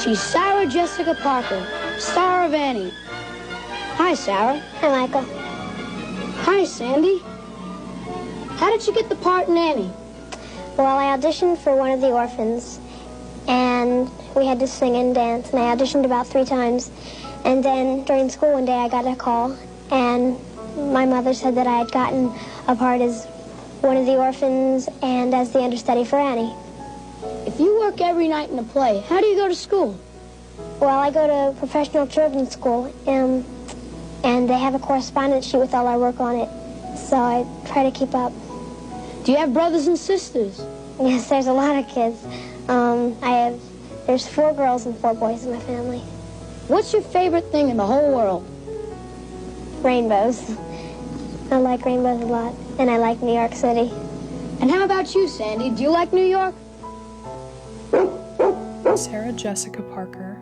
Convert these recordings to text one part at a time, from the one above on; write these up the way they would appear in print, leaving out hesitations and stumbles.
She's Sarah Jessica Parker, star of Annie. Hi, Sarah. Hi, Michael. Hi, Sandy. How did you get the part in Annie? Well, I auditioned for one of the orphans, and we had to sing and dance, and I auditioned about 3 times. And then during school one day I got a call, and my mother said that I had gotten a part as one of the orphans and as the understudy for Annie. If you work every night in a play, how do you go to school? Well, I go to professional children's school, and they have a correspondence sheet with all our work on it, so I try to keep up. Do you have brothers and sisters? Yes, there's a lot of kids. There's 4 girls and 4 boys in my family. What's your favorite thing in the whole world? Rainbows. I like rainbows a lot, and I like New York City. And how about you, Sandy? Do you like New York? Sarah Jessica Parker,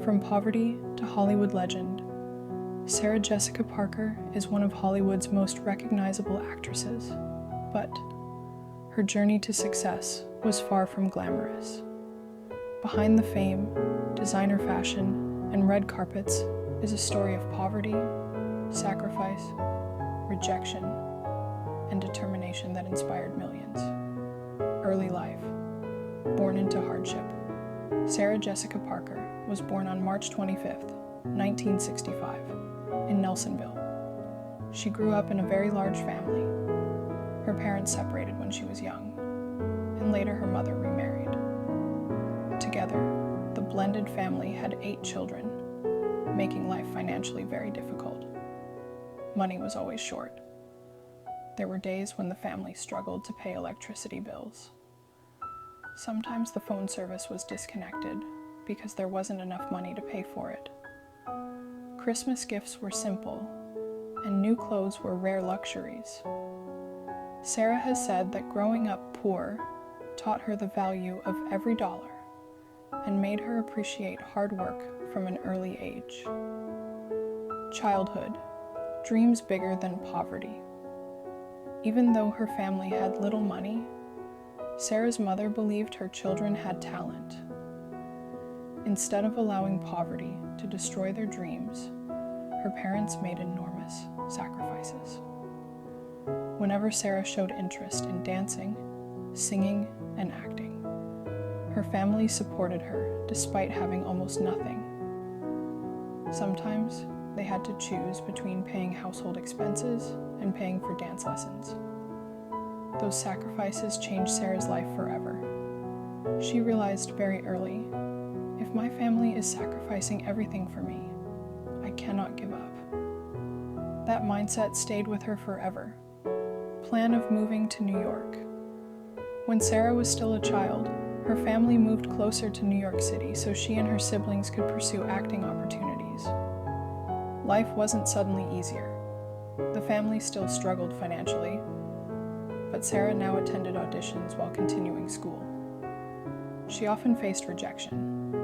from poverty to Hollywood legend. Sarah Jessica Parker is one of Hollywood's most recognizable actresses, but her journey to success was far from glamorous. Behind the fame, designer fashion, and red carpets is a story of poverty, sacrifice, rejection, and determination that inspired millions. Early life. Born into hardship. Sarah Jessica Parker was born on March 25th, 1965, in Nelsonville. She grew up in a very large family. Her parents separated when she was young, and later her mother remarried. Together, the blended family had 8 children, making life financially very difficult. Money was always short. There were days when the family struggled to pay electricity bills. Sometimes the phone service was disconnected because there wasn't enough money to pay for it. Christmas gifts were simple, and new clothes were rare luxuries. Sarah has said that growing up poor taught her the value of every dollar and made her appreciate hard work from an early age. Childhood, dreams bigger than poverty. Even though her family had little money, Sarah's mother believed her children had talent. Instead of allowing poverty to destroy their dreams, her parents made enormous sacrifices. Whenever Sarah showed interest in dancing, singing, and acting, her family supported her despite having almost nothing. Sometimes they had to choose between paying household expenses and paying for dance lessons. Those sacrifices changed Sarah's life forever. She realized very early, if my family is sacrificing everything for me, I cannot give up. That mindset stayed with her forever. Plan of moving to New York. When Sarah was still a child, her family moved closer to New York City so she and her siblings could pursue acting opportunities. Life wasn't suddenly easier. The family still struggled financially, but Sarah now attended auditions while continuing school. She often faced rejection.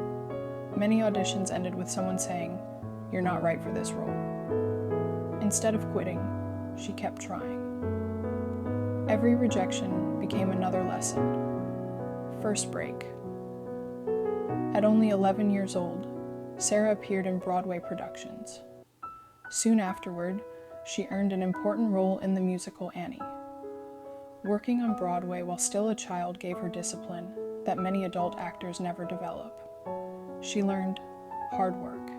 Many auditions ended with someone saying, "You're not right for this role." Instead of quitting, she kept trying. Every rejection became another lesson. First break. At only 11 years old, Sarah appeared in Broadway productions. Soon afterward, she earned an important role in the musical Annie. Working on Broadway while still a child gave her discipline that many adult actors never develop. She learned hard work,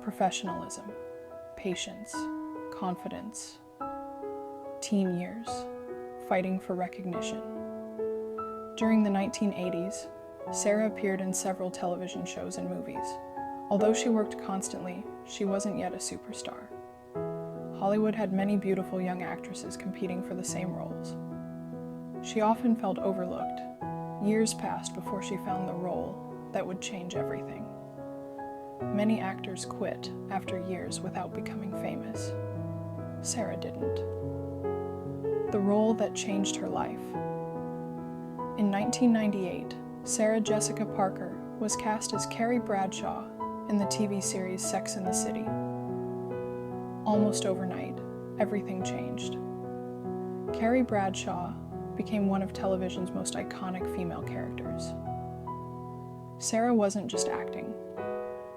professionalism, patience, confidence, teen years, fighting for recognition. During the 1980s, Sarah appeared in several television shows and movies. Although she worked constantly, she wasn't yet a superstar. Hollywood had many beautiful young actresses competing for the same roles. She often felt overlooked. Years passed before she found the role that would change everything. Many actors quit after years without becoming famous. Sarah didn't. The role that changed her life. In 1998, Sarah Jessica Parker was cast as Carrie Bradshaw in the TV series Sex and the City. Almost overnight, everything changed. Carrie Bradshaw became one of television's most iconic female characters. Sarah wasn't just acting.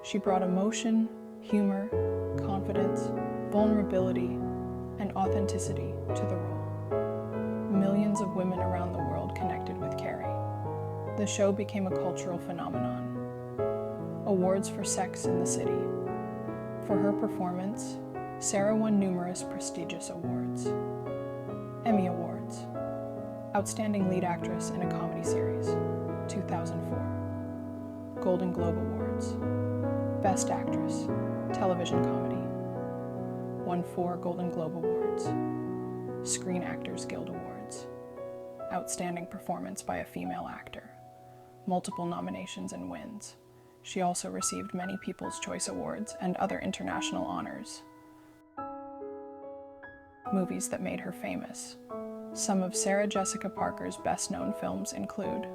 She brought emotion, humor, confidence, vulnerability, and authenticity to the role. Millions of women around the world connected with Carrie. The show became a cultural phenomenon. Awards for Sex and the City. For her performance, Sarah won numerous prestigious awards. Emmy Awards. Outstanding Lead Actress in a Comedy Series, 2004. Golden Globe Awards. Best Actress, Television Comedy. Won 4 Golden Globe Awards. Screen Actors Guild Awards. Outstanding Performance by a Female Actor. Multiple nominations and wins. She also received many People's Choice Awards and other international honors. Movies that made her famous. Some of Sarah Jessica Parker's best-known films include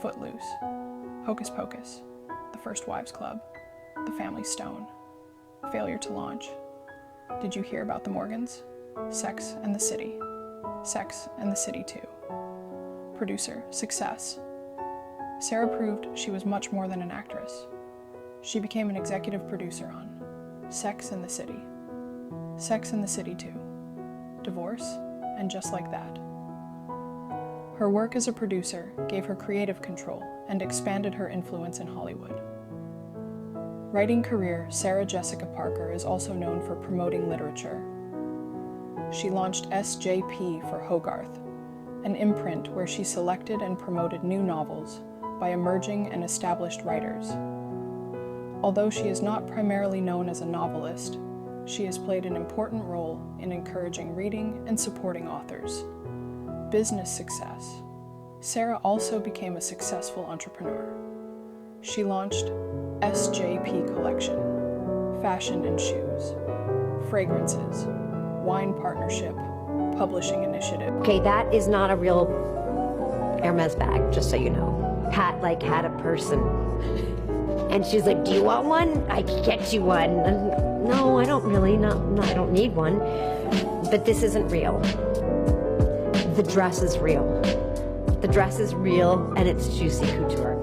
Footloose, Hocus Pocus, The First Wives Club, The Family Stone, Failure to Launch, Did You Hear About the Morgans, Sex and the City, Sex and the City 2. Producer, Success. Sarah proved she was much more than an actress. She became an executive producer on Sex and the City, Sex and the City 2, Divorce, and Just Like That. Her work as a producer gave her creative control and expanded her influence in Hollywood. Writing career, Sarah Jessica Parker is also known for promoting literature. She launched SJP for Hogarth, an imprint where she selected and promoted new novels by emerging and established writers. Although she is not primarily known as a novelist, she has played an important role in encouraging reading and supporting authors. Business success. Sarah also became a successful entrepreneur. She launched SJP Collection, fashion and shoes, fragrances, wine partnership, publishing initiative. Okay, that is not a real Hermes bag, just so you know. Pat had a person. And she's like, do you want one? I can get you one. And no, I don't really, no, I don't need one. But this isn't real. The dress is real. The dress is real, and it's juicy couture.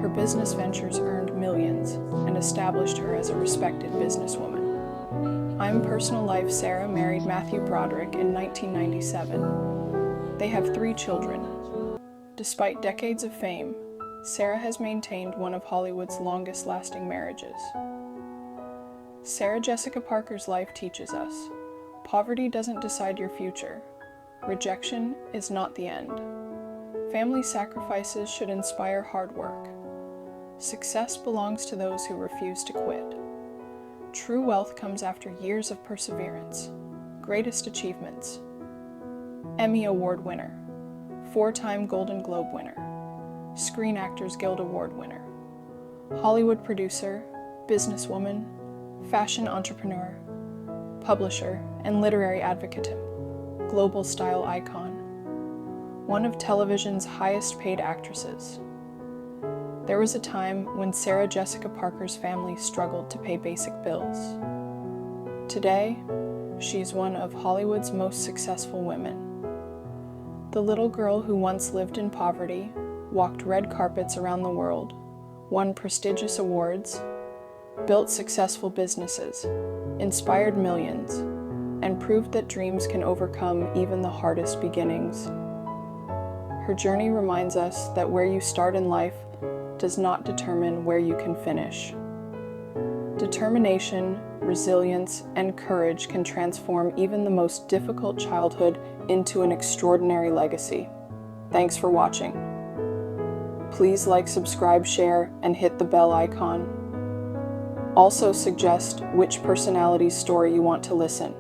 Her business ventures earned millions and established her as a respected businesswoman. I'm Personal Life Sarah married Matthew Broderick in 1997. They have 3 children. Despite decades of fame, Sarah has maintained one of Hollywood's longest-lasting marriages. Sarah Jessica Parker's life teaches us, poverty doesn't decide your future. Rejection is not the end. Family sacrifices should inspire hard work. Success belongs to those who refuse to quit. True wealth comes after years of perseverance. Greatest achievements. Emmy Award winner. 4-time Golden Globe winner. Screen Actors Guild Award winner. Hollywood producer, businesswoman, fashion entrepreneur, publisher, and literary advocate. Global style icon. One of television's highest paid actresses. There was a time when Sarah Jessica Parker's family struggled to pay basic bills. Today, she's one of Hollywood's most successful women. The little girl who once lived in poverty, walked red carpets around the world, won prestigious awards, built successful businesses, inspired millions, and proved that dreams can overcome even the hardest beginnings. Her journey reminds us that where you start in life does not determine where you can finish. Determination, resilience, and courage can transform even the most difficult childhood into an extraordinary legacy. Thanks for watching. Please like, subscribe, share, and hit the bell icon. Also suggest which personality's story you want to listen.